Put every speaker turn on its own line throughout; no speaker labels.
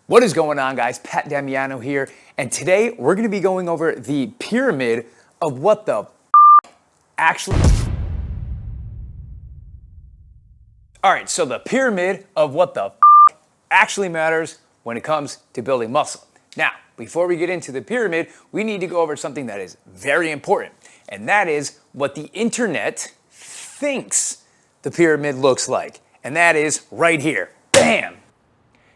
What is going on, guys? Pat Damiano here, and today we're going to be going over the pyramid of what the actually... Alright, so the pyramid of what the actually matters when it comes to building muscle. Now, before we get into the pyramid, we need to go over something that is very important, and that is what the internet thinks the pyramid looks like, and that is right here. Bam!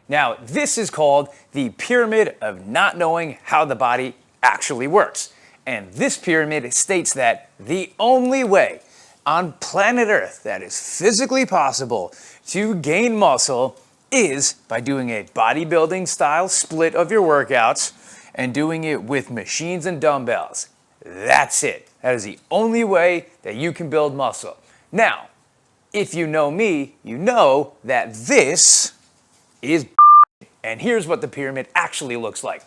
Now, this is called the pyramid of not knowing how the body actually works. And this pyramid states that the only way on planet Earth that is physically possible to gain muscle is by doing a bodybuilding style split of your workouts and doing it with machines and dumbbells. That's it. That is the only way that you can build muscle. Now, if you know me, you know that this is... And here's what the pyramid actually looks like.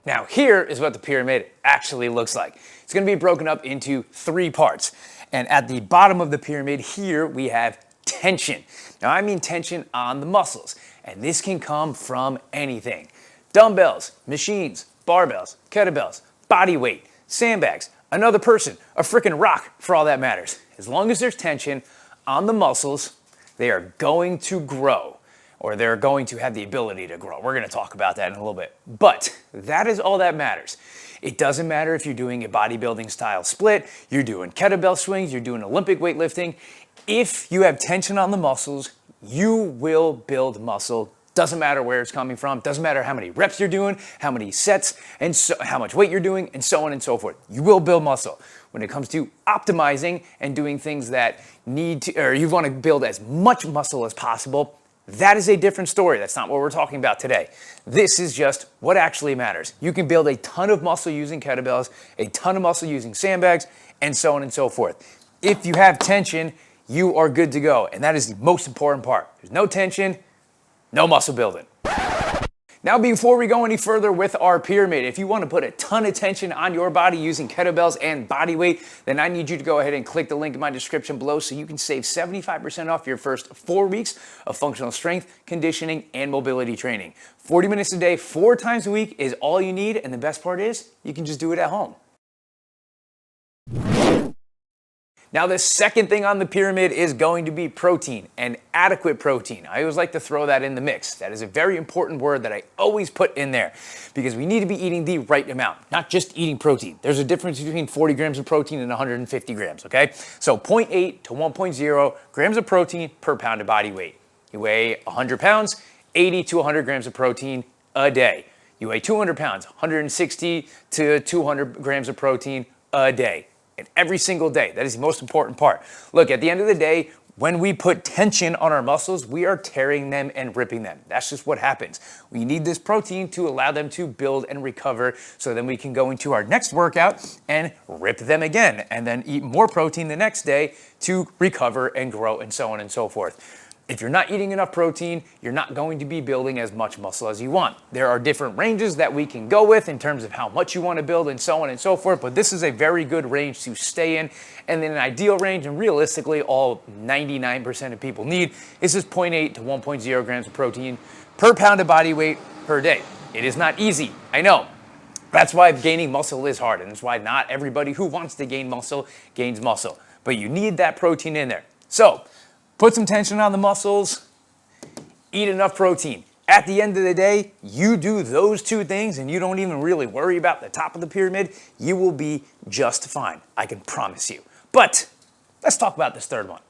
Now, here is what the pyramid actually looks like. It's going to be broken up into 3 parts. And at the bottom of the pyramid here, we have tension. Now, I mean tension on the muscles. And this can come from anything. Dumbbells, machines, barbells, kettlebells, body weight, sandbags, another person, a freaking rock for all that matters. As long as there's tension on the muscles, they are going to grow. Or they're going to have the ability to grow. We're going to talk about that in a little bit. But that is all that matters. It doesn't matter if you're doing a bodybuilding style split, you're doing kettlebell swings, you're doing Olympic weightlifting. If you have tension on the muscles, you will build muscle. Doesn't matter where it's coming from. Doesn't matter how many reps you're doing, how many sets, and how much weight you're doing, and so on and so forth. You will build muscle. When it comes to optimizing and doing things that you want to build as much muscle as possible, that is a different story. That's not what we're talking about today. This is just what actually matters. You can build a ton of muscle using kettlebells, a ton of muscle using sandbags, and so on and so forth. If you have tension, you are good to go. And that is the most important part. There's no tension, no muscle building. Now, before we go any further with our pyramid, if you want to put a ton of tension on your body using kettlebells and body weight, then I need you to go ahead and click the link in my description below so you can save 75% off your first 4 weeks of functional strength, conditioning, and mobility training. 40 minutes a day, 4 times a week is all you need, and the best part is you can just do it at home. Now, the second thing on the pyramid is going to be protein, and adequate protein. I always like to throw that in the mix. That is a very important word that I always put in there because we need to be eating the right amount, not just eating protein. There's a difference between 40 grams of protein and 150 grams, okay? So 0.8 to 1.0 grams of protein per pound of body weight. You weigh 100 pounds, 80 to 100 grams of protein a day. You weigh 200 pounds, 160 to 200 grams of protein a day. And every single day. That is the most important part. Look, at the end of the day, when we put tension on our muscles, we are tearing them and ripping them. That's just what happens. We need this protein to allow them to build and recover so then we can go into our next workout and rip them again and then eat more protein the next day to recover and grow and so on and so forth. If you're not eating enough protein, you're not going to be building as much muscle as you want. There are different ranges that we can go with in terms of how much you want to build and so on and so forth, but this is a very good range to stay in. And then an ideal range, and realistically all 99% of people need, is just 0.8 to 1.0 grams of protein per pound of body weight per day. It is not easy, I know. That's why gaining muscle is hard, and that's why not everybody who wants to gain muscle gains muscle. But you need that protein in there. So, put some tension on the muscles, eat enough protein. At the end of the day, you do those 2 things and you don't even really worry about the top of the pyramid, you will be just fine. I can promise you. But let's talk about this third one.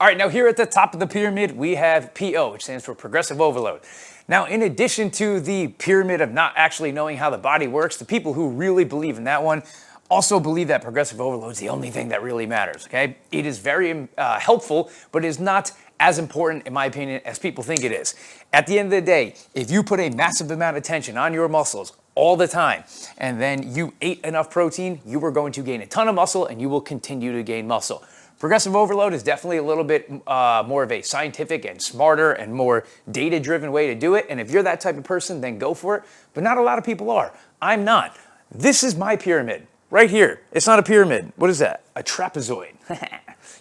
All right, now here at the top of the pyramid, we have PO, which stands for progressive overload. Now, in addition to the pyramid of not actually knowing how the body works, the people who really believe in that one also believe that progressive overload is the only thing that really matters, okay? It is very helpful, but it is not as important, in my opinion, as people think it is. At the end of the day, if you put a massive amount of tension on your muscles all the time, and then you ate enough protein, you are going to gain a ton of muscle, and you will continue to gain muscle. Progressive overload is definitely a little bit more of a scientific and smarter and more data-driven way to do it, and if you're that type of person, then go for it, but not a lot of people are. I'm not. This is my pyramid. right here. It's not a pyramid. What is that? A trapezoid.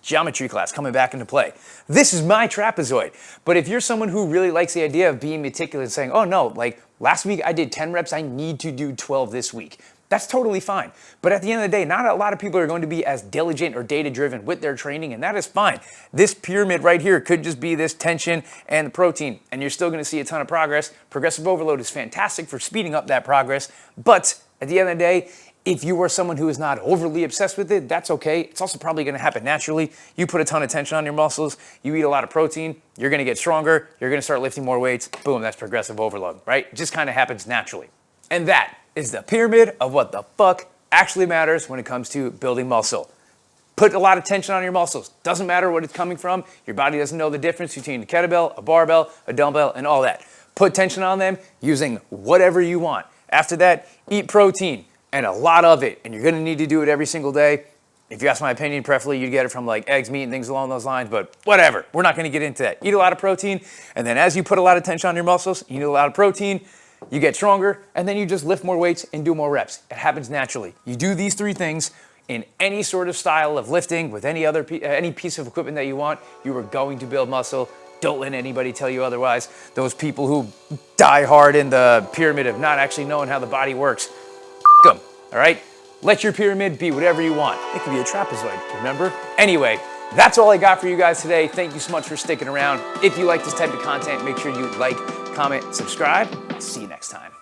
Geometry class coming back into play. This is my trapezoid. But if you're someone who really likes the idea of being meticulous and saying, oh no, like last week I did 10 reps, I need to do 12 this week. That's totally fine. But at the end of the day, not a lot of people are going to be as diligent or data-driven with their training, and that is fine. This pyramid right here could just be this tension and the protein, and you're still gonna see a ton of progress. Progressive overload is fantastic for speeding up that progress, but at the end of the day, if you are someone who is not overly obsessed with it, that's okay. It's also probably gonna happen naturally. You put a ton of tension on your muscles, you eat a lot of protein, you're gonna get stronger, you're gonna start lifting more weights, boom, that's progressive overload, right? It just kinda happens naturally. And that is the pyramid of what the fuck actually matters when it comes to building muscle. Put a lot of tension on your muscles. Doesn't matter what it's coming from. Your body doesn't know the difference between a kettlebell, a barbell, a dumbbell, and all that. Put tension on them using whatever you want. After that, eat protein, and a lot of it, and you're gonna need to do it every single day. If you ask my opinion, preferably you'd get it from like eggs, meat, and things along those lines, but whatever. We're not gonna get into that. Eat a lot of protein, and then as you put a lot of tension on your muscles, you need a lot of protein, you get stronger, and then you just lift more weights and do more reps. It happens naturally. You do these three things in any sort of style of lifting with any piece of equipment that you want, you are going to build muscle. Don't let anybody tell you otherwise. Those people who die hard in the pyramid of not actually knowing how the body works, them, all right? Let your pyramid be whatever you want. It could be a trapezoid, remember? Anyway, that's all I got for you guys today. Thank you so much for sticking around. If you like this type of content, make sure you like, comment, subscribe. I'll see you next time.